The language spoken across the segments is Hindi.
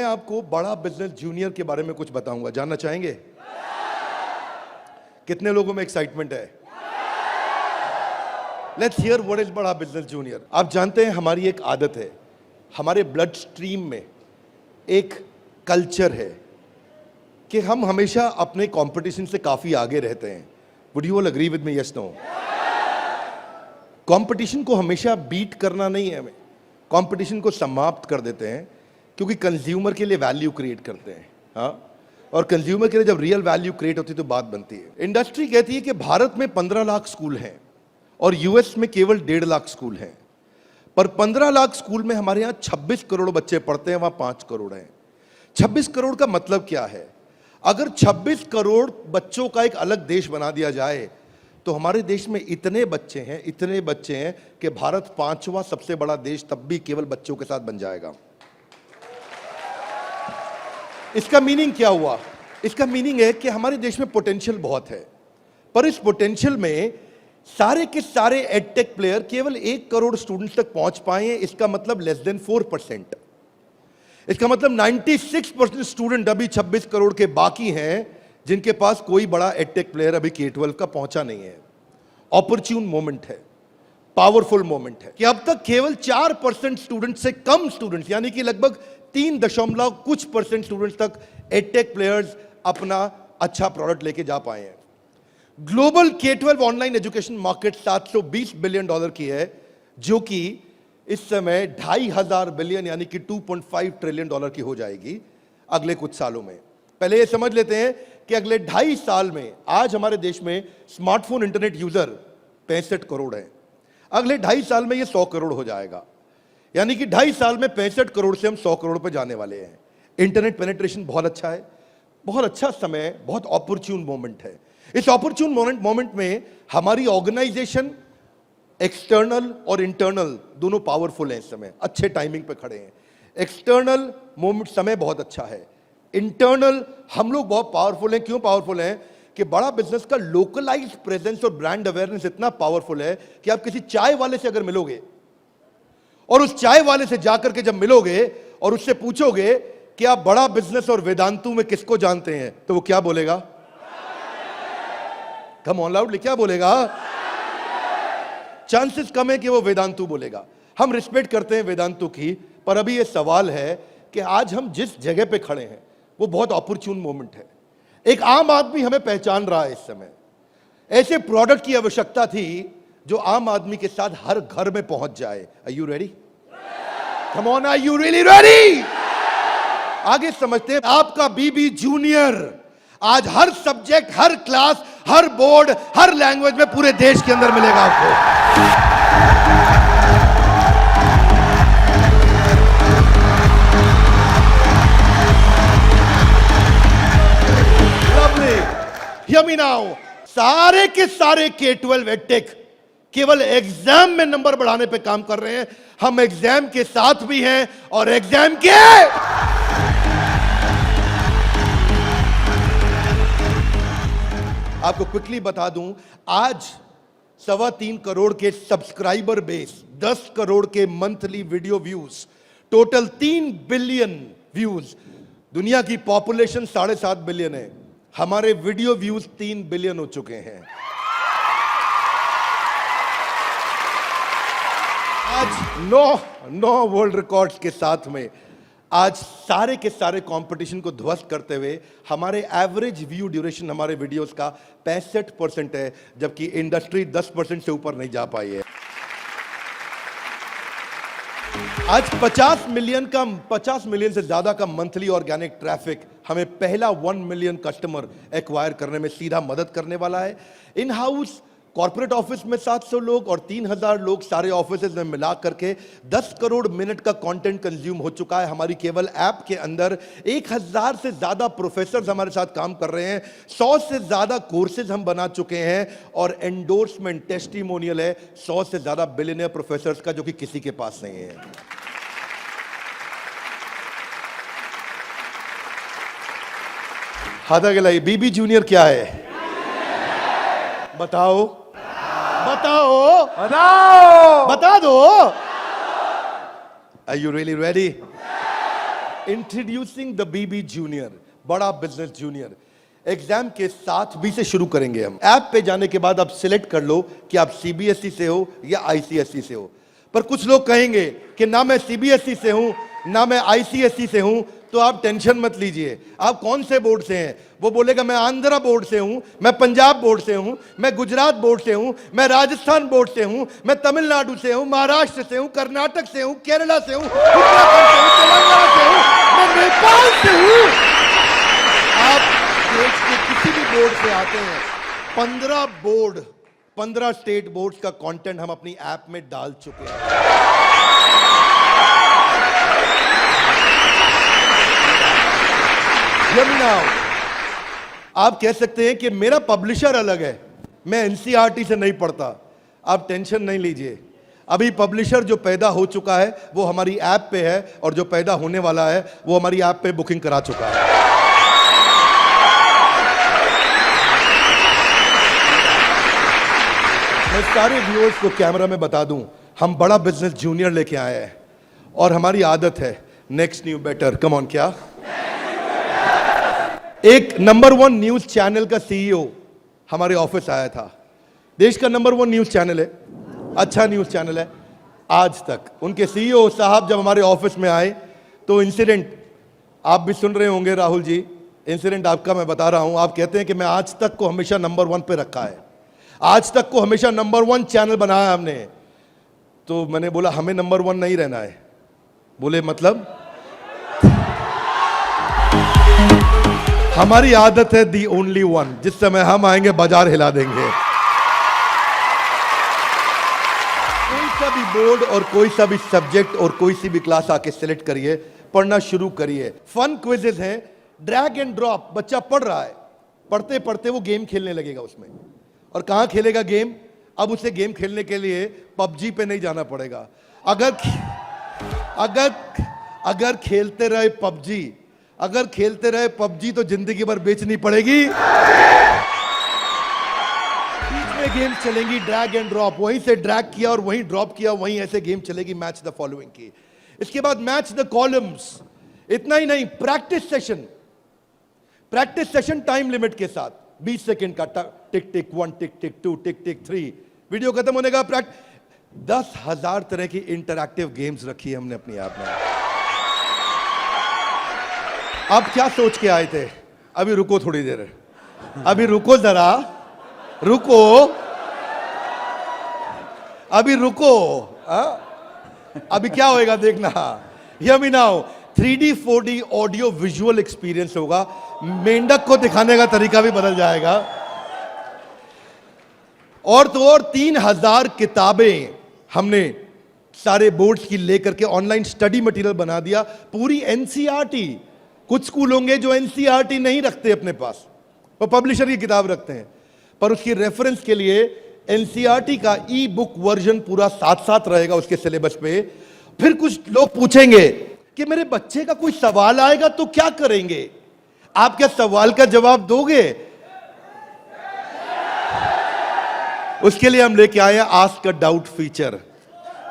आपको बड़ा बिजनेस जूनियर के बारे में कुछ बताऊंगा, जानना चाहेंगे? कितने लोगों में एक्साइटमेंट है? लेट्स हियर व्हाट इज बड़ा बिजनेस जूनियर। आप जानते हैं हमारी एक आदत है, हमारे ब्लड स्ट्रीम में एक कल्चर है कि हम हमेशा अपने कंपटीशन से काफी आगे रहते हैं। Would you all agree with me? Yes no? Competition को हमेशा बीट करना नहीं है, हमें कंपटीशन को समाप्त कर देते हैं, क्योंकि कंज्यूमर के लिए वैल्यू क्रिएट करते हैं। हाँ, और कंज्यूमर के लिए जब रियल वैल्यू क्रिएट होती है तो बात बनती है। इंडस्ट्री कहती है कि भारत में 15 लाख स्कूल हैं और यूएस में केवल 1.5 लाख स्कूल हैं, पर 15 लाख स्कूल में हमारे यहाँ 26 करोड़ बच्चे पढ़ते हैं, वहां 5 करोड़ हैं। 26 करोड़ का मतलब क्या है? अगर 26 करोड़ बच्चों का एक अलग देश बना दिया जाए तो हमारे देश में इतने बच्चे हैं कि भारत 5वां सबसे बड़ा देश तब भी केवल बच्चों के साथ बन जाएगा। इसका मीनिंग क्या हुआ? इसका मीनिंग है कि हमारे देश में पोटेंशियल बहुत है, पर इस पोटेंशियल में सारे के सारे एडटेक प्लेयर केवल 1 करोड़ स्टूडेंट्स तक पहुंच पाए हैं। इसका मतलब लेस देन 4%। इसका मतलब 96% स्टूडेंट अभी 26 करोड़ के बाकी हैं, जिनके पास कोई बड़ा एडटेक प्लेयर अभी K-12 का पहुंचा नहीं है। ऑपर्च्यून मोमेंट है, पावरफुल मोमेंट है कि अब तक केवल 4% स्टूडेंट से कम स्टूडेंट्स, यानी कि लगभग 3 कुछ % स्टूडेंट्स तक एडटेक प्लेयर्स अपना अच्छा प्रोडक्ट लेके जा पाए हैं। Global K-12 online education market $720 billion की है, जो कि इस समय 2,500 बिलियन यानी कि $2.5 ट्रिलियन की हो जाएगी अगले कुछ सालों में। पहले ये समझ लेते हैं कि अगले 2.5 साल में आज हमारे देश में स्मार्टफोन इंटरनेट यूजर 65 करोड़ है, अगले 2.5 साल में ये 100 करोड़ हो जाएगा, यानी कि 2.5 साल में 65 करोड़ से हम 100 करोड़ पर जाने वाले हैं। इंटरनेट पेनिट्रेशन बहुत अच्छा है, बहुत अच्छा समय, बहुत ऑपर्च्यून मोमेंट है। इस ऑपर्च्यून मोमेंट में हमारी ऑर्गेनाइजेशन एक्सटर्नल और इंटरनल दोनों पावरफुल हैं, इस समय अच्छे टाइमिंग पे खड़े हैं। एक्सटर्नल मोमेंट समय बहुत अच्छा है, इंटरनल हम लोग बहुत पावरफुल हैं। क्यों पावरफुल हैं? कि बड़ा बिजनेस का लोकलाइज्ड प्रेजेंस और ब्रांड अवेयरनेस इतना पावरफुल है कि आप किसी चाय वाले से अगर मिलोगे और उस चाय वाले से जाकर के जब मिलोगे और उससे पूछोगे कि आप बड़ा बिजनेस और वेदांतु में किसको जानते हैं, तो वो क्या बोलेगा? कम ऑन लाउडली, क्या बोलेगा? चांसेस कम है कि वो वेदांतु बोलेगा। हम रिस्पेक्ट करते हैं वेदांतु की, पर अभी ये सवाल है कि आज हम जिस जगह पे खड़े हैं वो बहुत ऑपर्च्यून मोमेंट है। एक आम आदमी हमें पहचान रहा है इस समय। ऐसे प्रोडक्ट की आवश्यकता थी जो आम आदमी के साथ हर घर में पहुंच जाए। Are you ready? Come on, are you really ready? आगे समझते हैं। आपका बीबी जूनियर आज हर सब्जेक्ट, हर क्लास, हर बोर्ड, हर लैंग्वेज में पूरे देश के अंदर मिलेगा आपको। Hear me now. सारे के सारे K-12 एडटेक केवल एग्जाम में नंबर बढ़ाने पे काम कर रहे हैं। हम एग्जाम के साथ भी हैं और एग्जाम के आपको क्विकली बता दूं, आज 3.25 करोड़ के सब्सक्राइबर बेस, 10 करोड़ के monthly video views, total 3 billion views. दुनिया की पॉपुलेशन 7.5 बिलियन है, हमारे वीडियो व्यूज 3 बिलियन हो चुके हैं। आज 9 वर्ल्ड रिकॉर्ड्स के साथ में आज सारे के सारे कंपटीशन को ध्वस्त करते हुए हमारे एवरेज व्यू ड्यूरेशन हमारे वीडियोस का 65% है, जबकि इंडस्ट्री 10% से ऊपर नहीं जा पाई है। आज 50 मिलियन से ज्यादा का मंथली ऑर्गेनिक ट्रैफिक हमें पहला 1 मिलियन कस्टमर एक्वायर करने में सीधा मदद करने वाला है। इन हाउस कॉर्पोरेट ऑफिस में 700 लोग और 3,000 लोग सारे ऑफिसेज में मिला करके 10 करोड़ मिनट का कंटेंट कंज्यूम हो चुका है। हमारी केवल ऐप के अंदर 1,000 से ज्यादा प्रोफेसर हमारे साथ काम कर रहे हैं, 100 से ज्यादा कोर्सेज हम बना चुके हैं और एंडोर्समेंट टेस्टिमोनियल है 100 से ज्यादा बिलियनियर प्रोफेसर्स का, जो कि किसी के पास नहीं है। हाथ आगे लाइए। बीबी जूनियर क्या है? बताओ बताओ बताओ, बता दो। Are you really ready? Introducing the BB Junior, बड़ा बिजनेस जूनियर। एग्जाम के साथ बी से शुरू करेंगे हम। ऐप पे जाने के बाद आप सिलेक्ट कर लो कि आप सीबीएसई से हो या आईसीएसई से हो। पर कुछ लोग कहेंगे कि ना मैं सीबीएसई से हूं ना मैं आईसीएसई से हूं, तो आप टेंशन मत लीजिए। आप कौन से बोर्ड से हैं? वो बोलेगा मैं आंध्रा बोर्ड से हूं, मैं पंजाब बोर्ड से हूं, मैं गुजरात बोर्ड से हूं, मैं राजस्थान बोर्ड से हूं, मैं तमिलनाडु से हूं, महाराष्ट्र से हूं, कर्नाटक से हूं, केरला से हूं, उत्तराखंड से हूं, तेलंगाना से हूं, मैं नेपाल से हूं। आप देश के किसी भी बोर्ड से आते हैं, 15 स्टेट बोर्ड्स का कंटेंट हम अपनी ऐप में डाल चुके हैं। आप कह सकते हैं कि मेरा पब्लिशर अलग है, मैं एनसीईआरटी से नहीं पढ़ता। आप टेंशन नहीं लीजिए, अभी पब्लिशर जो पैदा हो चुका है वो हमारी ऐप पे है, और जो पैदा होने वाला है वो हमारी ऐप पे बुकिंग करा चुका है। मैं सारे व्यूअर्स को कैमरा में बता दूं, हम बड़ा बिजनेस जूनियर लेके आए हैं, और हमारी आदत है next new better. Come on, क्या एक नंबर 1 न्यूज चैनल का सीईओ हमारे ऑफिस आया था। देश का नंबर 1 न्यूज चैनल है, अच्छा न्यूज चैनल है। आज तक उनके सीईओ साहब जब हमारे ऑफिस में आए तो इंसिडेंट आप भी सुन रहे होंगे राहुल जी, इंसिडेंट आपका मैं बता रहा हूं। आप कहते हैं कि मैं आज तक को हमेशा नंबर 1 पे रखा है, आज तक को हमेशा नंबर 1 चैनल बनाया हमने। तो मैंने बोला हमें नंबर 1 नहीं रहना है। बोले मतलब? हमारी आदत है दी ओनली वन, जिस समय हम आएंगे बाजार हिला देंगे। कोई सा भी बोर्ड और कोई सा भी सब्जेक्ट और कोई सी भी क्लास आके सिलेक्ट करिए, पढ़ना शुरू करिए। फन क्विजेज हैं, ड्रैग एंड ड्रॉप। बच्चा पढ़ रहा है, पढ़ते पढ़ते वो गेम खेलने लगेगा उसमें। और कहां खेलेगा गेम? अब उसे गेम खेलने के लिए पबजी पे नहीं जाना पड़ेगा। अगर खेलते रहे पबजी, अगर खेलते रहे पबजी तो जिंदगी भर बेचनी पड़ेगी। बीच में गेम चलेंगी ड्रैग एंड ड्रॉप, वहीं से ड्रैग किया और वहीं ड्रॉप किया, वहीं ऐसे गेम चलेगी मैच द फॉलोइंग की। इसके बाद मैच द कॉलम्स। इतना ही नहीं, प्रैक्टिस सेशन टाइम लिमिट के साथ 20 सेकंड का, टिक टिक 1, टिक टिक 2, टिक टिक 3, वीडियो खत्म होने का 10,000 तरह की इंटरैक्टिव गेम्स रखी है हमने अपनी ऐप में। आप क्या सोच के आए थे? अभी रुको थोड़ी देर, अभी रुको जरा, रुको, अभी रुको। अभी क्या होएगा देखना। Hear me now, 3D 4D audio visual experience होगा। मेंढक को दिखाने का तरीका भी बदल जाएगा। और तो और 3000 किताबें हमने सारे बोर्ड्स की लेकर के ऑनलाइन स्टडी मटेरियल बना दिया। पूरी एनसीईआरटी, कुछ स्कूल होंगे जो एनसीईआरटी नहीं रखते अपने पास, वो पब्लिशर की किताब रखते हैं, पर उसकी रेफरेंस के लिए एनसीईआरटी का ई बुक वर्जन पूरा साथ साथ रहेगा उसके सिलेबस पे। फिर कुछ लोग पूछेंगे कि मेरे बच्चे का कोई सवाल आएगा तो क्या करेंगे? आप क्या सवाल का जवाब दोगे? उसके लिए हम लेके आए हैं आस्क अ डाउट फीचर।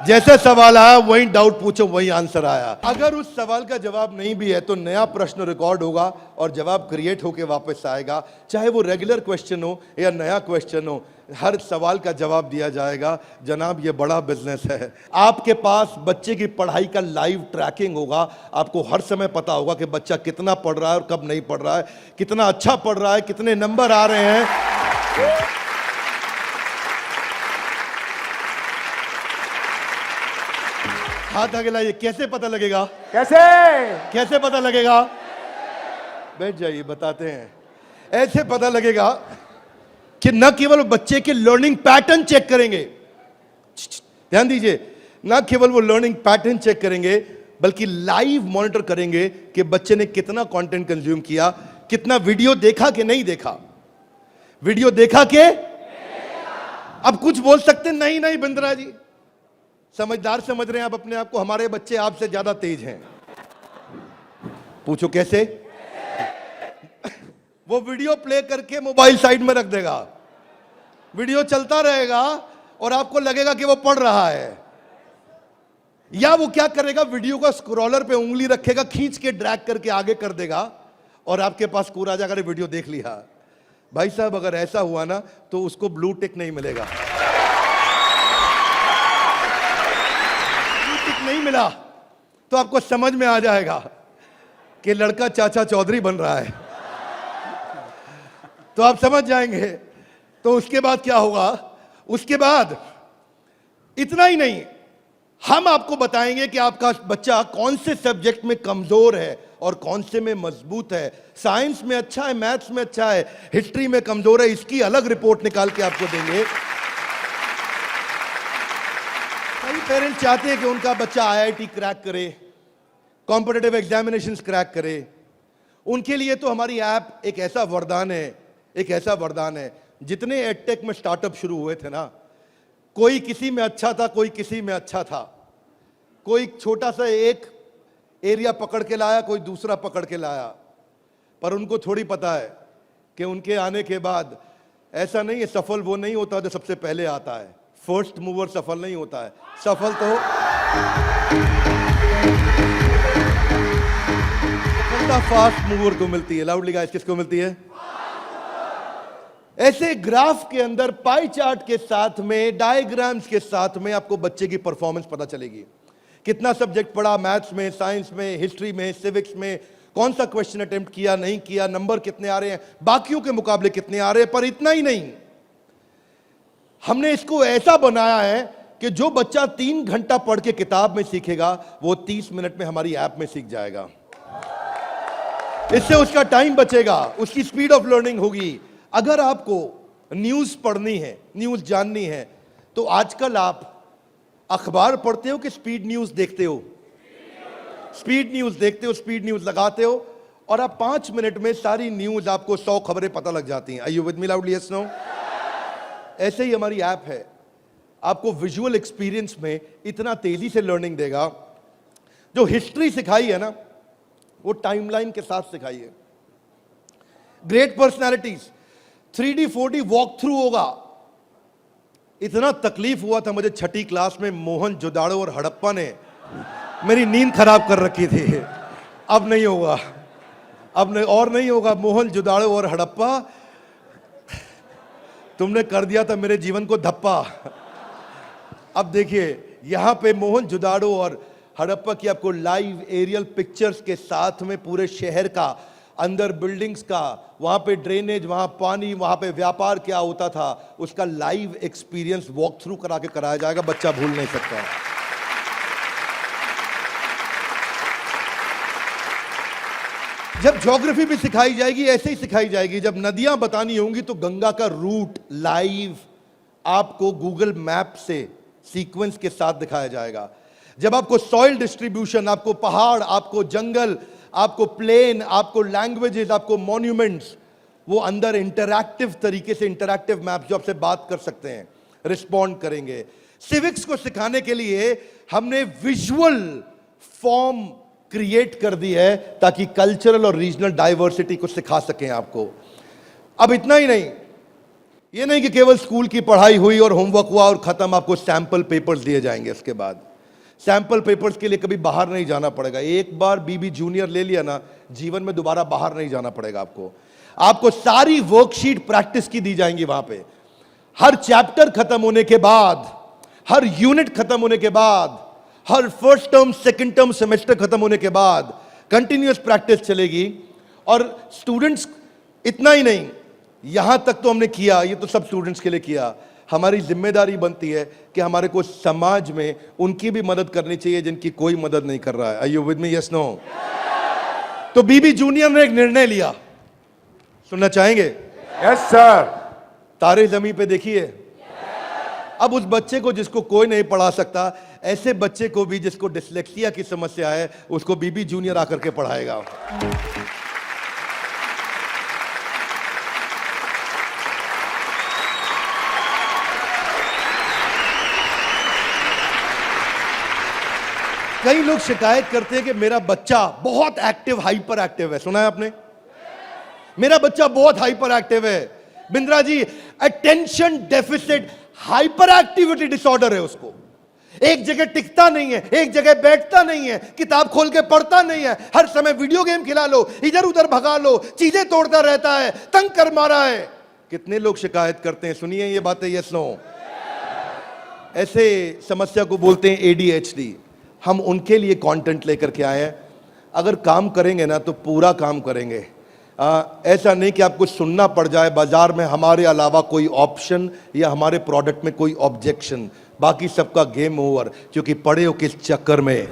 जैसे सवाल आया वही डाउट पूछो, वही आंसर आया। अगर उस सवाल का जवाब नहीं भी है तो नया प्रश्न रिकॉर्ड होगा और जवाब क्रिएट होके वापस आएगा। चाहे वो रेगुलर क्वेश्चन हो या नया क्वेश्चन हो, हर सवाल का जवाब दिया जाएगा। जनाब, ये बड़ा बिजनेस है। आपके पास बच्चे की पढ़ाई का लाइव ट्रैकिंग होगा। आपको हर समय पता होगा कि बच्चा कितना पढ़ रहा है और कब नहीं पढ़ रहा है, कितना अच्छा पढ़ रहा है, कितने नंबर आ रहे हैं। हाथ आगे लाइए। कैसे पता लगेगा? कैसे पता लगेगा? बैठ जाइए, बताते हैं। ऐसे पता लगेगा कि न केवल बच्चे के लर्निंग पैटर्न चेक करेंगे, ध्यान दीजिए, न केवल वो लर्निंग पैटर्न चेक करेंगे बल्कि लाइव मॉनिटर करेंगे कि बच्चे ने कितना कंटेंट कंज्यूम किया, कितना वीडियो देखा कि नहीं देखा, वीडियो देखा के। अब कुछ बोल सकते नहीं, नहीं बिंद्रा जी, समझदार समझ रहे हैं आप अपने आप को, हमारे बच्चे आपसे ज्यादा तेज हैं। पूछो कैसे? वो वीडियो प्ले करके मोबाइल साइड में रख देगा, वीडियो चलता रहेगा और आपको लगेगा कि वो पढ़ रहा है। या वो क्या करेगा, वीडियो का स्क्रॉलर पे उंगली रखेगा, खींच के ड्रैग करके आगे कर देगा और आपके पास स्कोर आ जाएगा, अरे वीडियो देख लिया। भाई साहब अगर ऐसा हुआ ना तो उसको ब्लू टिक नहीं मिलेगा। ब्लू टिक नहीं मिला तो आपको समझ में आ जाएगा कि लड़का चाचा चौधरी बन रहा है, तो आप समझ जाएंगे। तो उसके बाद क्या होगा, उसके बाद इतना ही नहीं, हम आपको बताएंगे कि आपका बच्चा कौन से सब्जेक्ट में कमजोर है और कौन से में मजबूत है। साइंस में अच्छा है, मैथ्स में अच्छा है, हिस्ट्री में कमजोर है, इसकी अलग रिपोर्ट निकाल के आपको देंगे। कई पेरेंट्स चाहते हैं कि उनका बच्चा आईआईटी क्रैक करे, कॉम्पिटिटिव एग्जामिनेशंस क्रैक करे। उनके लिए तो हमारी ऐप एक ऐसा वरदान है, एक ऐसा वरदान है। जितने एडटेक में स्टार्टअप शुरू हुए थे ना, कोई किसी में अच्छा था, कोई किसी में अच्छा था, कोई छोटा सा एक एरिया पकड़ के लाया, कोई दूसरा पकड़ के लाया, पर उनको थोड़ी पता है कि उनके आने के बाद ऐसा नहीं है, सफल वो नहीं होता जो सबसे पहले आता है। फर्स्ट मूवर सफल नहीं होता है, सफल तो फास्ट मूवर को मिलती है। लाउडली गाइस, किसको मिलती है? ऐसे ग्राफ के अंदर पाई चार्ट के साथ में, डायग्राम्स के साथ में आपको बच्चे की परफॉर्मेंस पता चलेगी। कितना सब्जेक्ट पढ़ा, मैथ्स में, साइंस में, हिस्ट्री में, सिविक्स में, कौन सा क्वेश्चन अटेम्प्ट किया, नहीं किया, नंबर कितने आ रहे हैं, बाकियों के मुकाबले कितने आ रहे हैं। पर इतना ही नहीं, हमने इसको ऐसा बनाया है कि जो बच्चा 3 घंटा पढ़ के किताब में सीखेगा, वो 30 मिनट में हमारी ऐप में सीख जाएगा। इससे उसका टाइम बचेगा, उसकी स्पीड ऑफ लर्निंग होगी। अगर आपको न्यूज पढ़नी है, न्यूज जाननी है, तो आजकल आप अखबार पढ़ते हो कि स्पीड न्यूज देखते हो? स्पीड न्यूज देखते हो, स्पीड न्यूज लगाते हो और आप 5 मिनट में सारी न्यूज, आपको 100 खबरें पता लग जाती हैं। Are you with me loudly? Yes, no? ऐसे ही हमारी ऐप है, आपको विजुअल एक्सपीरियंस में इतना तेजी से लर्निंग देगा। जो हिस्ट्री सिखाई है ना, वो टाइमलाइन के साथ सिखाई है। Great personalities 3D 4D walk through होगा। इतना तकलीफ हुआ था मुझे 6ठी क्लास में, मोहन जोदाड़ो और हड़प्पा ने मेरी नींद खराब कर रखी थी। अब नहीं होगा, अब नहीं, और नहीं होगा। मोहन जोदाड़ो और हड़प्पा, तुमने कर दिया था मेरे जीवन को धप्पा। अब देखिए, यहां पे मोहन जोदाड़ो और हड़प्पा की आपको लाइव एरियल पिक्चर्स के साथ में पूरे शहर का, अंदर बिल्डिंग्स का, वहां पे ड्रेनेज, वहां पानी, वहां पे व्यापार क्या होता था, उसका लाइव एक्सपीरियंस वॉक थ्रू करा के कराया जाएगा। बच्चा भूल नहीं सकता। जब ज्योग्राफी भी सिखाई जाएगी, ऐसे ही सिखाई जाएगी। जब नदियां बतानी होंगी तो गंगा का रूट लाइव आपको गूगल मैप से सीक्वेंस के साथ दिखाया जाएगा। जब आपको सॉइल डिस्ट्रीब्यूशन, आपको पहाड़, आपको जंगल, आपको प्लेन, आपको लैंग्वेजेस, आपको मॉन्यूमेंट्स, वो अंदर इंटरैक्टिव तरीके से, इंटरैक्टिव मैप जो आपसे बात कर सकते हैं, रिस्पॉन्ड करेंगे। सिविक्स को सिखाने के लिए हमने विजुअल फॉर्म क्रिएट कर दी है ताकि कल्चरल और रीजनल डाइवर्सिटी को सिखा सकें आपको। अब इतना ही नहीं, ये नहीं कि केवल स्कूल की पढ़ाई हुई और होमवर्क हुआ और खत्म, आपको सैंपल पेपर्स दिए जाएंगे। इसके बाद सैंपल पेपर्स के लिए कभी बाहर नहीं जाना पड़ेगा। एक बार बीबी जूनियर ले लिया ना, जीवन में दोबारा बाहर नहीं जाना पड़ेगा आपको। आपको सारी वर्कशीट प्रैक्टिस की दी जाएंगी वहां पे। हर चैप्टर खत्म होने के बाद, हर यूनिट खत्म होने के बाद, हर first term, second term, semester खत्म होने के बाद कंटिन्यूअस प्रैक्टिस चलेगी। और स्टूडेंट्स, इतना ही नहीं, यहां तक तो हमने किया, ये तो सब स्टूडेंट्स के लिए किया। हमारी जिम्मेदारी बनती है कि हमारे को समाज में उनकी भी मदद करनी चाहिए जिनकी कोई मदद नहीं कर रहा है। Are you with me? Yes, no? तो बीबी जूनियर ने एक निर्णय लिया, सुनना चाहेंगे? Yes sir. तारे जमीन पे देखिए। अब उस बच्चे को जिसको कोई नहीं पढ़ा सकता, ऐसे बच्चे को भी जिसको डिसलेक्सिया की समस्या है, उसको बीबी जूनियर आकर के पढ़ाएगा। कई लोग शिकायत करते हैं कि मेरा बच्चा बहुत एक्टिव, हाइपर एक्टिव है। सुना है आपने? मेरा बच्चा बहुत हाइपर एक्टिव है। Bindra ji, attention deficit hyperactivity disorder है उसको। एक जगह टिकता नहीं है, एक जगह बैठता नहीं है, किताब खोल के पढ़ता नहीं है, हर समय वीडियो गेम खिला लो, इधर उधर भगा लो, चीजें तोड़ता रहता है, तंग कर मारा है। कितने लोग शिकायत करते हैं, सुनिए ये बातें, यस नो। ऐसे समस्या को बोलते हैं ADHD। हम उनके लिए कंटेंट लेकर के आए हैं। अगर काम करेंगे ना तो पूरा काम करेंगे। ऐसा नहीं कि आपको सुनना पड़ जाए बाजार में हमारे अलावा कोई ऑप्शन या हमारे प्रोडक्ट में कोई ऑब्जेक्शन, बाकी सबका गेम ओवर, क्योंकि पड़े हो किस चक्कर में।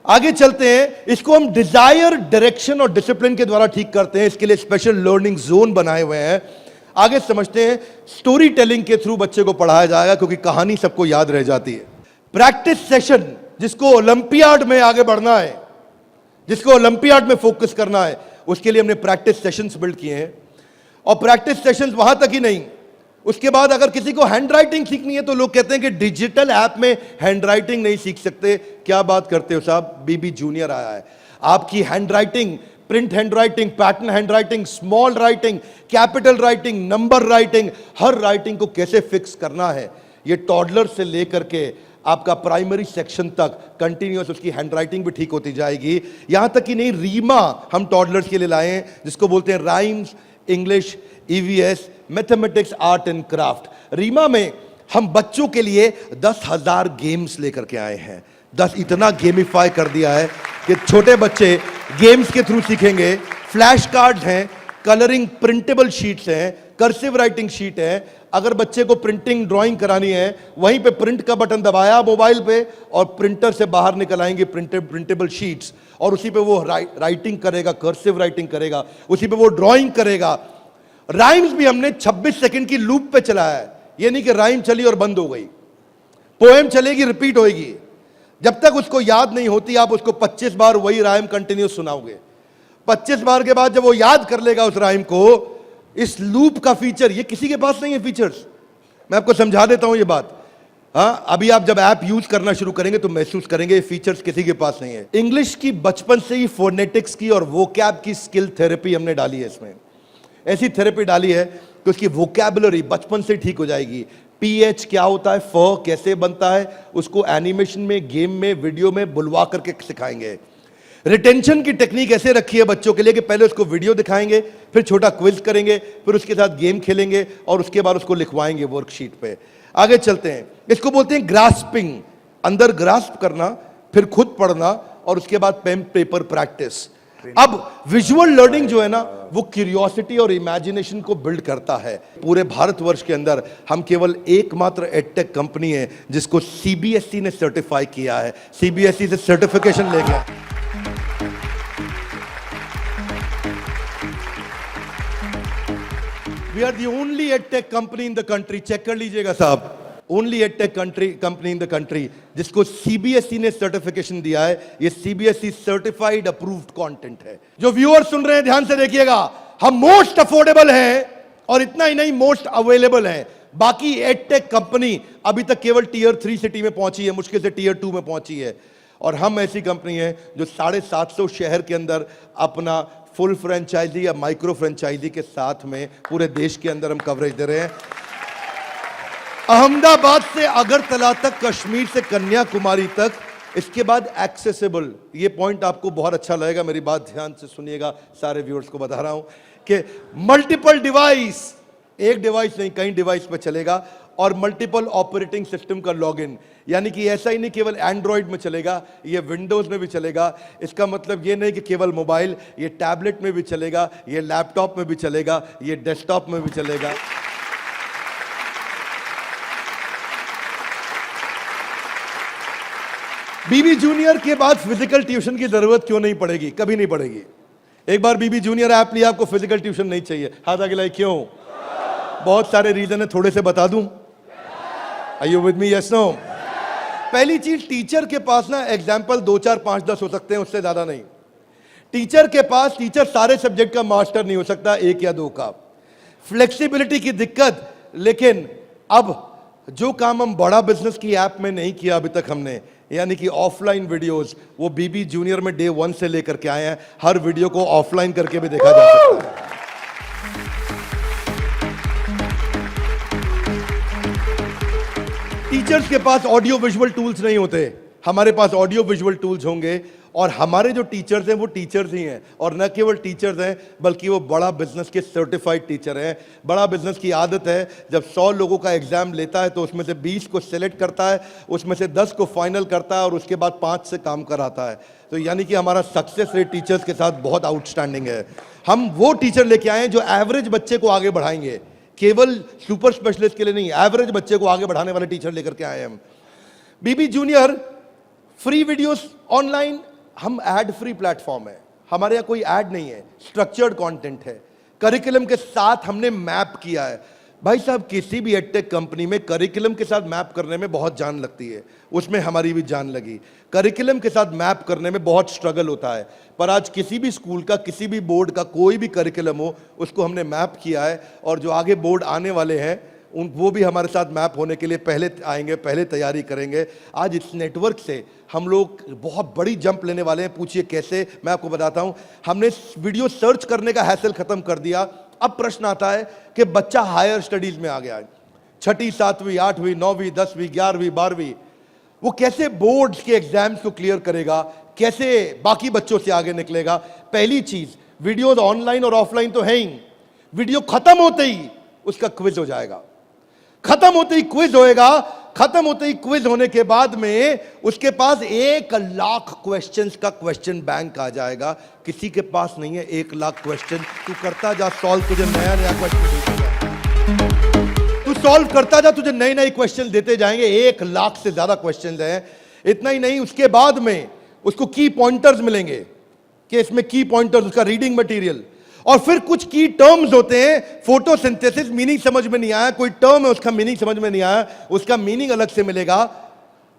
आगे चलते हैं। इसको हम डिजायर, डायरेक्शन और डिसिप्लिन के द्वारा ठीक करते हैं। इसके लिए स्पेशल लर्निंग जोन बनाए हुए हैं। आगे समझते हैं। स्टोरी टेलिंग के थ्रू बच्चे को पढ़ाया जाएगा, क्योंकि कहानी सबको याद रह जाती है। प्रैक्टिस सेशन, जिसको ओलंपियाड में आगे बढ़ना है, जिसको ओलंपियाड में फोकस करना है, उसके लिए हमने प्रैक्टिस सेशंस बिल्ड किए हैं। और प्रैक्टिस सेशंस वहां तक ही नहीं, उसके बाद अगर किसी को हैंड राइटिंग सीखनी है तो लोग कहते हैं कि डिजिटल ऐप में हैंड राइटिंग नहीं सीख सकते। क्या बात करते हो साहब, बीबी जूनियर आया है। आपकी handwriting, print handwriting, pattern handwriting, small writing, capital writing, number writing, हर राइटिंग को कैसे फिक्स करना है, ये टॉडलर से लेकर के आपका प्राइमरी सेक्शन तक कंटिन्यूअस उसकी हैंडराइटिंग भी ठीक होती जाएगी। यहां तक कि नहीं, रीमा हम टॉडलर्स के लिए लाए हैं, जिसको बोलते हैं rhymes, English, EVS, mathematics, art and craft. रीमा में हम बच्चों के लिए 10,000 गेम्स लेकर के आए हैं। 10 इतना गेमिफाई कर दिया है कि छोटे बच्चे गेम्स के थ्रू सीखेंगे। फ्लैश कार्ड्स हैं, कलरिंग प्रिंटेबल शीट्स हैं, कर्सिव राइटिंग शीट है। अगर बच्चे को प्रिंटिंग ड्राइंग करानी है, वहीं पे प्रिंट का बटन दबाया मोबाइल पे और प्रिंटर से बाहर निकल आएंगे प्रिंटेबल शीट्स, और उसी पे वो राइटिंग करेगा, कर्सिव राइटिंग करेगा, उसी पे वो ड्राइंग करेगा। राइम्स भी हमने 26 सेकंड की लूप पे चलाया है। ये नहीं कि राइम चली और बंद हो गई, पोएम चलेगी, रिपीट होएगी। जब तक उसको याद नहीं होती, आप उसको 25 बार वही राइम कंटिन्यूस सुनाओगे। 25 बार के बाद जब वो याद कर लेगा उस राइम को, इस लूप का फीचर ये किसी के पास नहीं है। फीचर्स मैं आपको समझा देता हूं ये बात। हाँ, अभी आप जब ऐप यूज करना शुरू करेंगे तो महसूस करेंगे ये फीचर्स किसी के पास नहीं है। इंग्लिश की बचपन से ही फोनेटिक्स की और वोकैब की स्किल थेरेपी हमने डाली है इसमें। ऐसी थेरेपी डाली है कि उसकी वोकैबुलरी बचपन से ठीक हो जाएगी। PH क्या होता है, फ कैसे बनता है, उसको एनिमेशन में, गेम में, वीडियो में बुलवा करके सिखाएंगे। रिटेंशन की टेक्निक ऐसे रखी है बच्चों के लिए कि पहले उसको वीडियो दिखाएंगे, फिर छोटा क्विज करेंगे, फिर उसके साथ गेम खेलेंगे और उसके बाद उसको लिखवाएंगे वर्कशीट पे। आगे चलते हैं। इसको बोलते हैं ग्रास्पिंग, अंदर ग्रास्प करना, फिर खुद पढ़ना और उसके बाद पेन पेपर प्रैक्टिस। अब विजुअल लर्निंग जो है ना, वो क्यूरियोसिटी और इमेजिनेशन को बिल्ड करता है। पूरे भारतवर्ष के अंदर हम केवल एकमात्र एडटेक कंपनी है जिसको CBSE ने सर्टिफाई किया है। CBSE से सर्टिफिकेशन ले गया। We are the only edtech company in the country, check कर लीजिएगा साहब, only edtech company in the country जिसको CBSE ने सर्टिफिकेशन दिया है। ये CBSE सर्टिफाइड अप्रूव्ड कंटेंट है। जो व्यूअर सुन रहे हैं ध्यान से देखिएगा, हम मोस्ट अफोर्डेबल हैं और इतना ही नहीं, मोस्ट अवेलेबल हैं। बाकी एडटेक कंपनी अभी तक केवल Tier 3 सिटी में पहुंची है, मुश्किल से Tier 2 में पहुंची है। और हम ऐसी कंपनी है जो 750 शहर के अंदर अपना फुल फ्रेंचाइजी या माइक्रो फ्रेंचाइजी के साथ में पूरे देश के अंदर हम कवरेज दे रहे हैं। अहमदाबाद से अगरतला तक, कश्मीर से कन्याकुमारी तक, इसके बाद एक्सेसिबल। ये पॉइंट आपको बहुत अच्छा लगेगा, मेरी बात ध्यान से सुनिएगा, सारे व्यूअर्स को बता रहा हूं कि मल्टीपल डिवाइस, एक डिवाइस नहीं कई डिवाइस पे चलेगा, और मल्टीपल ऑपरेटिंग सिस्टम का लॉगिन। यानी कि ऐसा ही नहीं केवल एंड्रॉइड में चलेगा, ये विंडोज में भी चलेगा। इसका मतलब ये नहीं कि केवल मोबाइल, ये टैबलेट में भी चलेगा, ये लैपटॉप में भी चलेगा, ये डेस्कटॉप में भी चलेगा। बीबी जूनियर के बाद फिजिकल ट्यूशन की जरूरत क्यों नहीं पड़ेगी? कभी नहीं पड़ेगी। एक बार बीबी जूनियर ऐप लिया, आपको फिजिकल ट्यूशन नहीं चाहिए। हाथ आगे लाइए, क्यों? बहुत सारे रीजन है, थोड़े से बता दूं। Are you with me? Yes, no? पहली चीज, टीचर के पास ना एग्जाम्पल 2, 4, 5, 10 हो सकते हैं, उससे ज्यादा नहीं। टीचर के पास, टीचर सारे सब्जेक्ट का मास्टर नहीं हो सकता, 1 या 2 का। फ्लेक्सिबिलिटी की दिक्कत। लेकिन अब जो काम हम बड़ा बिजनेस की ऐप में नहीं किया अभी तक हमने, यानी कि ऑफलाइन वीडियोस, वो बीबी जूनियर में डे 1 से लेकर के आए हैं। हर वीडियो को ऑफलाइन करके भी देखा जा सकता है। टीचर्स के पास ऑडियो विजुअल टूल्स नहीं होते, हमारे पास ऑडियो विजुअल टूल्स होंगे। और हमारे जो टीचर्स हैं वो टीचर्स ही हैं, और न केवल टीचर्स हैं बल्कि वो बड़ा बिजनेस के सर्टिफाइड टीचर हैं। बड़ा बिजनेस की आदत है, जब 100 लोगों का एग्जाम लेता है तो उसमें से 20 को सिलेक्ट करता है, उसमें से 10 को फाइनल करता है और उसके बाद 5 से काम कराता है। तो यानी कि हमारा सक्सेस रेट टीचर्स के साथ बहुत आउटस्टैंडिंग है। हम वो टीचर लेके आए हैं जो एवरेज बच्चे को आगे बढ़ाएंगे, केवल सुपर स्पेशलिस्ट के लिए नहीं, एवरेज बच्चे को आगे बढ़ाने वाले टीचर लेकर के आए हैं हम। बीबी जूनियर फ्री वीडियोस ऑनलाइन, हम एड फ्री प्लेटफॉर्म है, हमारे यहाँ कोई ऐड नहीं है, स्ट्रक्चर्ड कंटेंट है। करिकुलम के साथ हमने मैप किया है। भाई साहब, किसी भी एडटेक कंपनी में करिकुलम के साथ मैप करने में बहुत जान लगती है, उसमें हमारी भी जान लगी। करिकुलम के साथ मैप करने में बहुत स्ट्रगल होता है, पर आज किसी भी स्कूल का, किसी भी बोर्ड का कोई भी करिकुलम हो, उसको हमने मैप किया है। और जो आगे बोर्ड आने वाले हैं वो भी हमारे साथ मैप होने के लिए पहले आएंगे, पहले तैयारी करेंगे। आज इस नेटवर्क से हम लोग बहुत बड़ी जंप लेने वाले हैं। पूछिए कैसे, मैं आपको बताता हूं। हमने वीडियो सर्च करने का हैसल खत्म कर दिया। अब प्रश्न आता है कि बच्चा हायर स्टडीज में आ गया है, 6ठी 7वीं 8वीं 9वीं 10वीं 11वीं 12वीं, वो कैसे बोर्ड्स के एग्जाम्स को क्लियर करेगा, कैसे बाकी बच्चों से आगे निकलेगा। पहली चीज, वीडियो ऑनलाइन और ऑफलाइन तो है ही, वीडियो खत्म होते ही उसका क्विज हो जाएगा, खत्म होते ही क्विज होएगा। खत्म होते ही क्विज होने के बाद में उसके पास 1 लाख क्वेश्चंस का क्वेश्चन बैंक आ जाएगा। किसी के पास नहीं है 1 लाख क्वेश्चन। तू करता जा सॉल्व, तुझे नया नया क्वेश्चन, तू सॉल्व करता जा, तुझे नए नए क्वेश्चन देते जाएंगे। 1 लाख से ज्यादा क्वेश्चन हैं। इतना ही नहीं, उसके बाद में उसको की पॉइंटर्स मिलेंगे कि इसमें की पॉइंटर्स, उसका रीडिंग मटेरियल, और फिर कुछ की टर्म्स होते हैं। फोटोसिंथेसिस मीनिंग समझ में नहीं आया, कोई टर्म है उसका मीनिंग समझ में नहीं आया, उसका मीनिंग अलग से मिलेगा।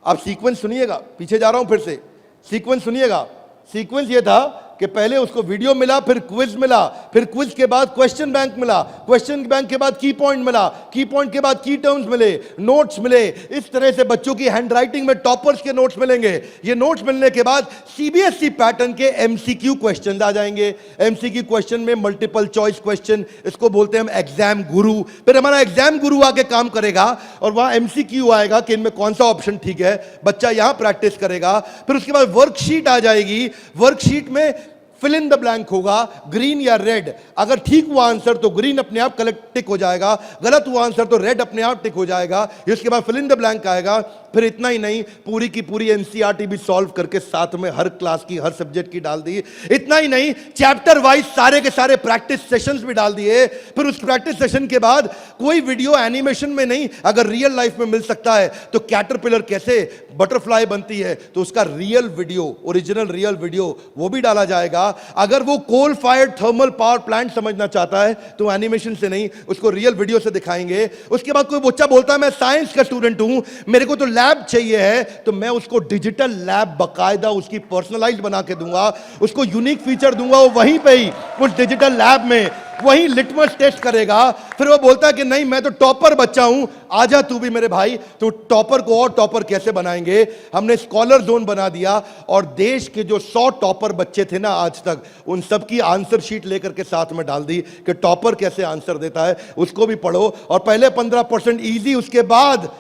आप सीक्वेंस सुनिएगा, पीछे जा रहा हूं फिर से, सीक्वेंस सुनिएगा। सीक्वेंस ये था कि पहले उसको वीडियो मिला, फिर क्विज मिला, फिर क्विज के बाद क्वेश्चन बैंक मिला, क्वेश्चन बैंक के बाद की पॉइंट मिला, की पॉइंट के बाद की टर्म्स मिले, नोट्स मिले। इस तरह से बच्चों की हैंडराइटिंग में टॉपर्स के नोट्स मिलेंगे। ये नोट्स मिलने के बाद सीबीएसई पैटर्न के एमसीक्यू क्वेश्चन आ जाएंगे। एमसीक्यू क्वेश्चन में मल्टीपल चॉइस क्वेश्चन, इसको बोलते हैं हम एग्जाम गुरु। फिर हमारा एग्जाम गुरु आके काम करेगा और वहां एमसीक्यू आएगा कि इनमें कौन सा ऑप्शन ठीक है, बच्चा यहां प्रैक्टिस करेगा। फिर उसके बाद वर्कशीट आ जाएगी, वर्कशीट में फिल इन द ब्लैंक होगा, ग्रीन या रेड। अगर ठीक हुआ आंसर तो ग्रीन अपने आप कलेक्ट टिक हो जाएगा, गलत हुआ आंसर तो रेड अपने आप टिक हो जाएगा। इसके बाद फिल इन द ब्लैंक आएगा। फिर इतना ही नहीं, पूरी की पूरी एनसीईआरटी भी सॉल्व करके साथ में हर क्लास की, हर सब्जेक्ट की डाल दी। इतना ही नहीं, चैप्टर वाइज सारे के सारे प्रैक्टिस सेशंस भी डाल दिए। फिर उस प्रैक्टिस सेशन के बाद कोई वीडियो एनिमेशन में नहीं, अगर रियल लाइफ में मिल सकता है तो कैटरपिलर कैसे बटरफ्लाई बनती है तो उसका real video, original real video वो भी डाला जाएगा। अगर वो coal fired thermal power plant समझना चाहता है तो एनिमेशन से नहीं, उसको रियल वीडियो से दिखाएंगे। उसके बाद कोई बच्चा बोलता है मैं साइंस का स्टूडेंट हूं, मेरे को तो लैब चाहिए है, तो मैं उसको डिजिटल लैब बकायदा उसकी पर्सनलाइज्ड बना के दूंगा, उसको यूनिक फीचर दूंगा। वो वहीं पे ही उस डिजिटल लैब में वही लिटमस टेस्ट करेगा। फिर वो बोलता है कि नहीं मैं तो टॉपर बच्चा हूं, आजा तू भी मेरे भाई। तो टॉपर को और टॉपर कैसे बनाएंगे, हमने स्कॉलर जोन बना दिया। और देश के जो 100 टॉपर बच्चे थे ना आज तक, उन सब की आंसर शीट लेकर के साथ में डाल दी कि टॉपर कैसे आंसर देता है, उसको भी पढ़ो। और पहले 15% इजी, उसके बाद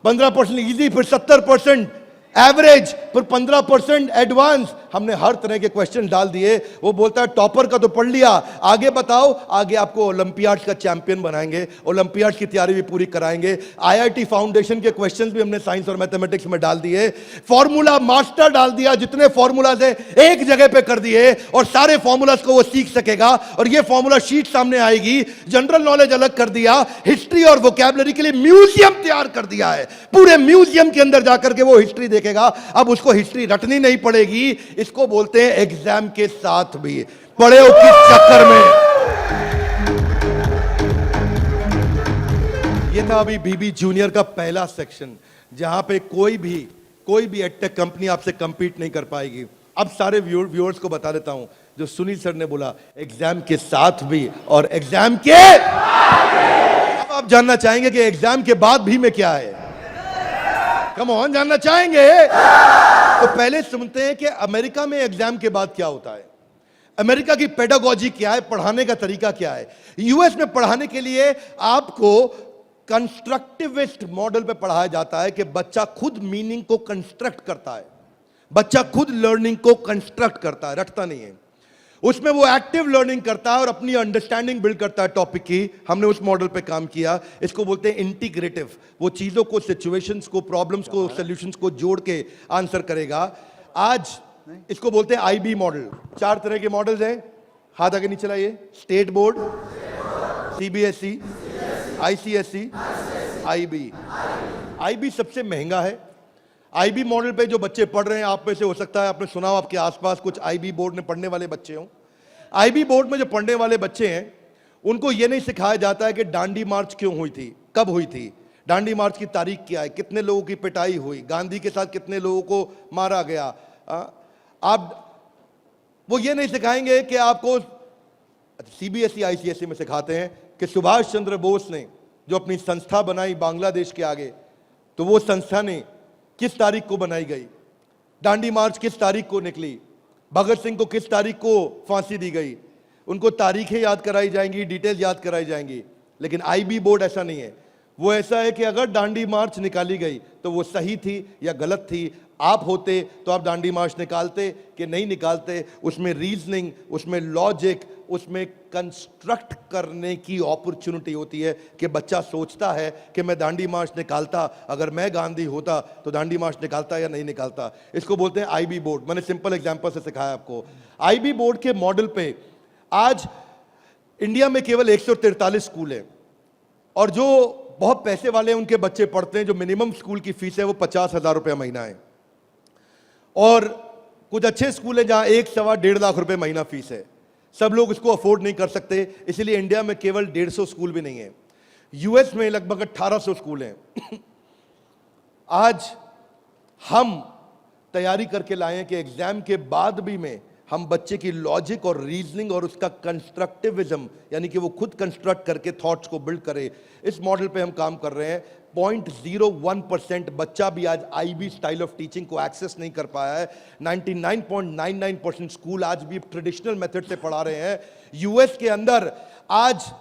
15% इजी, फिर 70% एवरेज, फिर 15% एडवांस। हमने हर तरह के क्वेश्चन डाल दिए। वो बोलता है टॉपर का तो पढ़ लिया, आगे बताओ। आगे आपको ओलंपियाड्स का चैंपियन बनाएंगे, ओलंपियाड्स की तैयारी भी पूरी कराएंगे। आईआईटी फाउंडेशन के क्वेश्चंस भी हमने साइंस और मैथमेटिक्स में डाल दिए। फॉर्मूला मास्टर डाल दिया, जितने फॉर्मूलाज है एक जगह पे कर दिए और सारे फॉर्मूलाज को वो सीख सकेगा। और ये फॉर्मूला शीट सामने आएगी। जनरल नॉलेज अलग कर दिया, हिस्ट्री और वोकैबुलरी के लिए म्यूजियम तैयार कर दिया है। पूरे म्यूजियम के अंदर जाकर के वो हिस्ट्री देखेगा। अब उसको हिस्ट्री रटनी नहीं पड़ेगी। इसको बोलते हैं एग्जाम के साथ भी पढ़े हो किस चक्कर में। ये था अभी बीबी जूनियर का पहला सेक्शन, जहां पे कोई भी एडटेक कंपनी आपसे कंपीट नहीं कर पाएगी। अब सारे व्यूअर्स को बता देता हूं, जो सुनील सर ने बोला एग्जाम के साथ भी और एग्जाम के, अब आप जानना चाहेंगे कि एग्जाम के बाद भी में क्या है। कम ऑन, जानना चाहेंगे तो पहले सुनते हैं कि अमेरिका में एग्जाम के बाद क्या होता है, अमेरिका की पेडागोजी क्या है, पढ़ाने का तरीका क्या है। यूएस में पढ़ाने के लिए आपको कंस्ट्रक्टिविस्ट मॉडल पे पढ़ाया जाता है कि बच्चा खुद मीनिंग को कंस्ट्रक्ट करता है, बच्चा खुद लर्निंग को कंस्ट्रक्ट करता है, रटता नहीं है। उसमें वो एक्टिव लर्निंग करता है और अपनी अंडरस्टैंडिंग बिल्ड करता है टॉपिक की। हमने उस मॉडल पे काम किया। इसको बोलते हैं इंटीग्रेटिव। वो चीजों को, सिचुएशंस को, प्रॉब्लम्स को, सॉल्यूशंस को जोड़ के आंसर करेगा। आज इसको बोलते हैं आईबी मॉडल। 4 तरह के मॉडल्स हैं, हाथ आगे नीचे लाइए। State board, CBSE, ICSE, IB. IB सबसे महंगा है। आईबी मॉडल पे जो बच्चे पढ़ रहे हैं, आप में से हो सकता है आपने सुना हो, आपके आसपास कुछ आईबी बोर्ड में पढ़ने वाले बच्चे हों। आईबी बोर्ड में जो पढ़ने वाले बच्चे हैं, उनको यह नहीं सिखाया जाता है कि डांडी मार्च क्यों हुई थी, कब हुई थी, डांडी मार्च की तारीख क्या है, कितने लोगों की पिटाई हुई, गांधी के साथ कितने लोगों को मारा गया। वो ये नहीं सिखाएंगे कि आपको, सीबीएसई आईसीएसई में सिखाते हैं कि सुभाष चंद्र बोस ने जो अपनी संस्था बनाई बांग्लादेश के आगे, तो वो संस्था ने किस तारीख को बनाई गई, डांडी मार्च किस तारीख को निकली, भगत सिंह को किस तारीख को फांसी दी गई। उनको तारीखें याद कराई जाएंगी, डिटेल याद कराई जाएंगी। लेकिन आईबी बोर्ड ऐसा नहीं है। वो ऐसा है कि अगर डांडी मार्च निकाली गई तो वो सही थी या गलत थी। आप होते तो आप डांडी मार्च निकालते कि नहीं निकालते। उसमें रीजनिंग, उसमें लॉजिक, उसमें कंस्ट्रक्ट करने की अपॉर्चुनिटी होती है कि बच्चा सोचता है कि मैं डांडी मार्च निकालता, अगर मैं गांधी होता तो डांडी मार्च निकालता या नहीं निकालता। इसको बोलते हैं आईबी बोर्ड। मैंने सिंपल एग्जांपल से सिखाया आपको। आईबी बोर्ड के मॉडल पे आज इंडिया में केवल 143 स्कूल हैं, और जो बहुत पैसे वाले उनके बच्चे पढ़ते हैं। जो मिनिमम स्कूल की फीस है वो 50,000 रुपये महीना है, और कुछ अच्छे स्कूल हैं जहां 1, सवा 1.5 लाख रुपए महीना फीस है। सब लोग इसको अफोर्ड नहीं कर सकते, इसलिए इंडिया में केवल 150 स्कूल भी नहीं है। यूएस में लगभग 1800 स्कूल हैं। आज हम तैयारी करके लाए हैं कि एग्जाम के बाद भी में हम बच्चे की लॉजिक और रीजनिंग और उसका कंस्ट्रक्टिविज्म, यानी कि वो खुद कंस्ट्रक्ट करके थॉट्स को बिल्ड करे, इस मॉडल पे हम काम कर रहे हैं। 0.01% बच्चा भी आज आईबी स्टाइल ऑफ टीचिंग को एक्सेस नहीं कर पाया है। 99.99% स्कूल आज भी ट्रेडिशनल मेथड से पढ़ा रहे हैं। यूएस के अंदर आज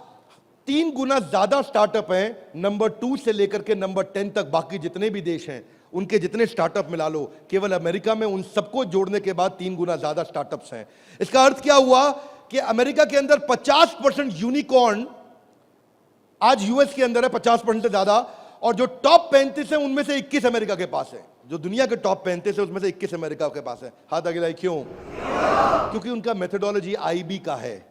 3 गुना ज्यादा स्टार्टअप हैं, नंबर 2 से लेकर के नंबर 10 तक। बाकी जितने भी देश हैं उनके जितने स्टार्टअप मिला लो, केवल अमेरिका में उन सबको जोड़ने के बाद 3 गुना ज्यादा स्टार्टअप्स हैं। इसका अर्थ क्या हुआ कि अमेरिका के अंदर 50% यूनिकॉर्न आज यूएस के अंदर है, 50% से ज्यादा। और जो टॉप 35 है उनमें से 21 अमेरिका के पास है। जो दुनिया के टॉप 35 है उसमें से 21 अमेरिका के पास है। हाथ आगे लाइए। क्यों? क्योंकि उनका मेथोडोलॉजी आईबी का है।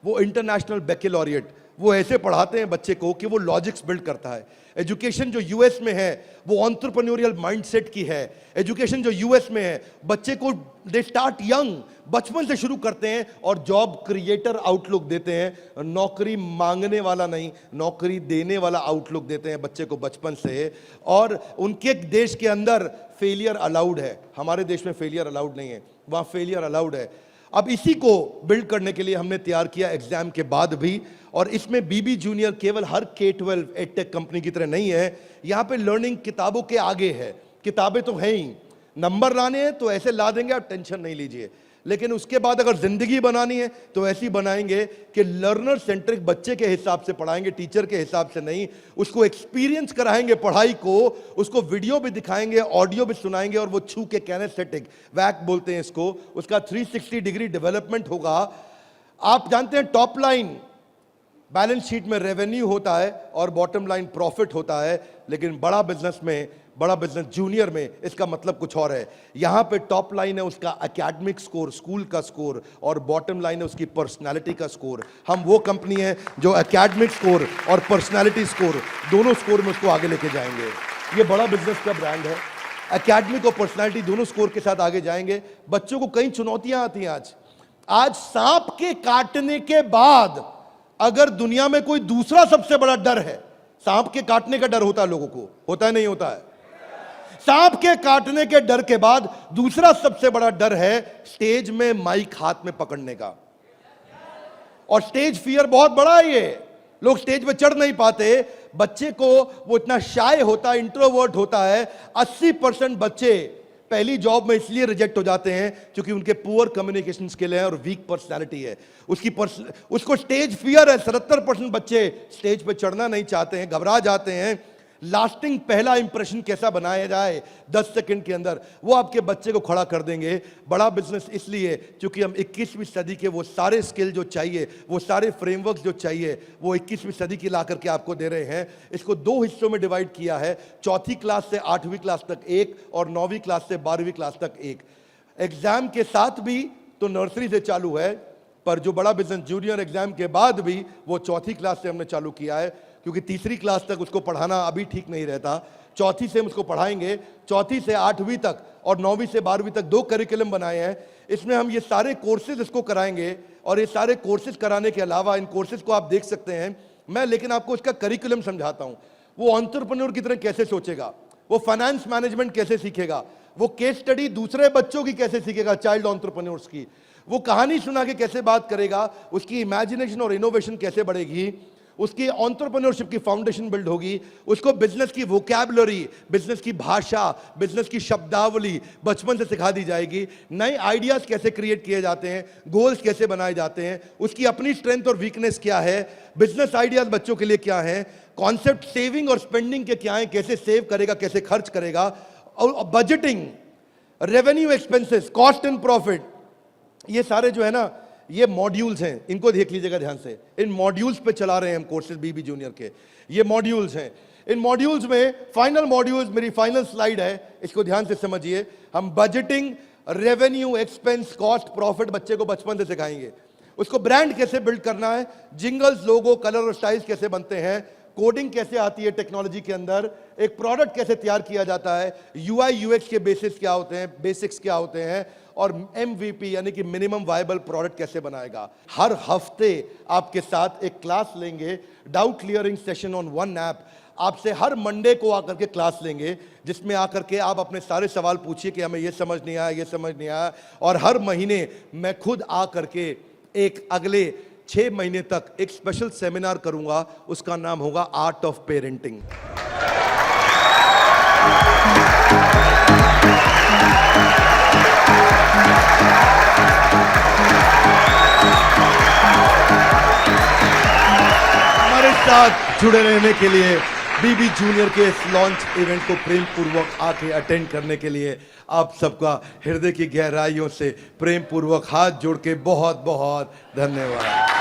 वो इंटरनेशनल बैकलॉरिएट, वो ऐसे पढ़ाते हैं बच्चे को कि वो लॉजिक्स बिल्ड करता है। एजुकेशन जो यूएस में है वो एंटरप्रेन्योरियल माइंडसेट की है। एजुकेशन जो यूएस में है, बच्चे को दे स्टार्ट यंग, बचपन से शुरू करते हैं और जॉब क्रिएटर आउटलुक देते हैं। नौकरी मांगने वाला नहीं, नौकरी देने वाला आउटलुक देते हैं बच्चे को बचपन से। और उनके देश के अंदर फेलियर अलाउड है, हमारे देश में फेलियर अलाउड नहीं है, वहाँ फेलियर अलाउड है। अब इसी को बिल्ड करने के लिए हमने तैयार किया एग्जाम के बाद भी। और इसमें बीबी जूनियर केवल हर K-12 एडटेक कंपनी की तरह नहीं है। यहाँ पे लर्निंग किताबों के आगे है। किताबें तो हैं ही, नंबर लाने हैं तो ऐसे ला देंगे, आप टेंशन नहीं लीजिए। लेकिन उसके बाद अगर जिंदगी बनानी है तो ऐसी बनाएंगे कि लर्नर सेंट्रिक, बच्चे के हिसाब से पढ़ाएंगे, टीचर के हिसाब से नहीं। उसको एक्सपीरियंस कराएंगे पढ़ाई को, उसको वीडियो भी दिखाएंगे, ऑडियो भी सुनाएंगे, और वो छू के कैनेस्थेटिक, वैक बोलते हैं इसको, उसका 360 डिग्री डेवलपमेंट होगा। आप जानते हैं टॉप लाइन बैलेंस शीट में रेवेन्यू होता है और बॉटम लाइन प्रॉफिट होता है, लेकिन बड़ा बिजनेस में, बड़ा बिजनेस जूनियर में इसका मतलब कुछ और है। यहां पे टॉप लाइन है उसका एकेडमिक स्कोर, स्कूल का स्कोर, और बॉटम लाइन है उसकी पर्सनालिटी का स्कोर। हम वो कंपनी है जो एकेडमिक स्कोर और पर्सनालिटी स्कोर, दोनों स्कोर में उसको आगे लेके जाएंगे। ये बड़ा बिजनेस का ब्रांड है। एकेडमिक और पर्सनालिटी दोनों स्कोर के साथ आगे जाएंगे। बच्चों को कई चुनौतियां आती हैं। आज सांप के काटने के बाद अगर दुनिया में कोई दूसरा सबसे बड़ा डर है, सांप के काटने का डर होता है लोगों को, होता है नहीं होता है? सांप के काटने के डर के बाद दूसरा सबसे बड़ा डर है स्टेज में माइक हाथ में पकड़ने का। और स्टेज फियर बहुत बड़ा है। ये लोग स्टेज पे चढ़ नहीं पाते। बच्चे को वो इतना शाय होता है, इंट्रोवर्ट होता है। 80% बच्चे पहली जॉब में इसलिए रिजेक्ट हो जाते हैं क्योंकि उनके पुअर कम्युनिकेशन स्किल है और वीक पर्सनालिटी है। उसको स्टेज फियर है। 77% बच्चे स्टेज पे चढ़ना नहीं चाहते हैं, घबरा जाते हैं। लास्टिंग पहला इंप्रेशन कैसा बनाया जाए 10 सेकंड के अंदर, वो आपके बच्चे को खड़ा कर देंगे। बड़ा बिजनेस इसलिए क्योंकि हम 21वीं सदी के वो सारे स्किल जो चाहिए, वो सारे फ्रेमवर्क जो चाहिए, वो 21वीं सदी की ला करके आपको दे रहे हैं। इसको 2 हिस्सों में डिवाइड किया है, 4th क्लास से 8वीं क्लास तक एक और 9वीं क्लास से 12वीं क्लास तक एक। एग्जाम के साथ भी तो नर्सरी से चालू है, पर जो बड़ा बिजनेस जूनियर एग्जाम के बाद भी वो 4th क्लास से हमने चालू किया है, क्योंकि 3री क्लास तक उसको पढ़ाना अभी ठीक नहीं रहता। 4th से हम उसको पढ़ाएंगे, 4th से 8वीं तक और 9वीं से 12वीं तक 2 करिकुलम बनाए हैं। इसमें हम ये सारे कोर्सेज इसको कराएंगे और ये सारे कोर्सेज कराने के अलावा इन कोर्सेज को आप देख सकते हैं मैं, लेकिन आपको इसका करिकुलम समझाता हूँ। वो एंटरप्रेन्योर की तरह कैसे सोचेगा, वो फाइनेंस मैनेजमेंट कैसे सीखेगा, वो केस स्टडी दूसरे बच्चों की कैसे सीखेगा, चाइल्ड एंटरप्रेन्योर्स की, वो कहानी सुना के कैसे बात करेगा, उसकी इमेजिनेशन और इनोवेशन कैसे बढ़ेगी, उसकी एंटरप्रेन्योरशिप की फाउंडेशन बिल्ड होगी, उसको बिजनेस की वोकैबुलरी, बिजनेस की भाषा, बिजनेस की शब्दावली बचपन से सिखा दी जाएगी। नए आइडियाज कैसे क्रिएट किए जाते हैं, गोल्स कैसे बनाए जाते हैं, उसकी अपनी स्ट्रेंथ और वीकनेस क्या है, बिजनेस आइडियाज बच्चों के लिए क्या है, कॉन्सेप्ट सेविंग और स्पेंडिंग के क्या है, कैसे सेव करेगा, कैसे खर्च करेगा, और budgeting, revenue expenses, cost and profit, ये सारे जो है ना ये मॉड्यूल्स हैं। इनको देख लीजिएगा ध्यान से। इन मॉड्यूल्स पे चला रहे हैं हम कोर्सेज बीबी जूनियर के। ये मॉड्यूल्स हैं। इन मॉड्यूल्स में फाइनल मॉड्यूल्स, मेरी फाइनल स्लाइड है, इसको ध्यान से समझिए। हम budgeting, revenue, expense, cost, profit बच्चे को बचपन से सिखाएंगे। उसको ब्रांड कैसे बिल्ड करना है, जिंगल्स, लोगो, कलर और स्टाइल्स कैसे बनते हैं, कोडिंग कैसे आती है टेक्नोलॉजी के अंदर, एक प्रोडक्ट कैसे तैयार किया जाता है, यूआई यूएक्स के बेसिस क्या होते हैं, बेसिक्स क्या होते हैं, और एमवीपी यानी कि मिनिमम वायबल प्रोडक्ट कैसे बनाएगा। हर हफ्ते आपके साथ एक क्लास लेंगे, doubt clearing session on one app. आपसे हर मंडे को आकर के क्लास लेंगे, जिसमें आकर के आप अपने सारे सवाल पूछिए कि हमें ये समझ नहीं आया, ये समझ नहीं आया। और हर महीने मैं खुद आकर के एक अगले 6 महीने तक एक स्पेशल सेमिनार करूंगा, उसका नाम होगा आर्ट ऑफ पेरेंटिंग। हमारे साथ जुड़े रहने के लिए, बीबी जूनियर के इस लॉन्च इवेंट को प्रेम पूर्वक आके अटेंड करने के लिए आप सबका हृदय की गहराइयों से प्रेम पूर्वक हाथ जोड़ के बहुत बहुत धन्यवाद।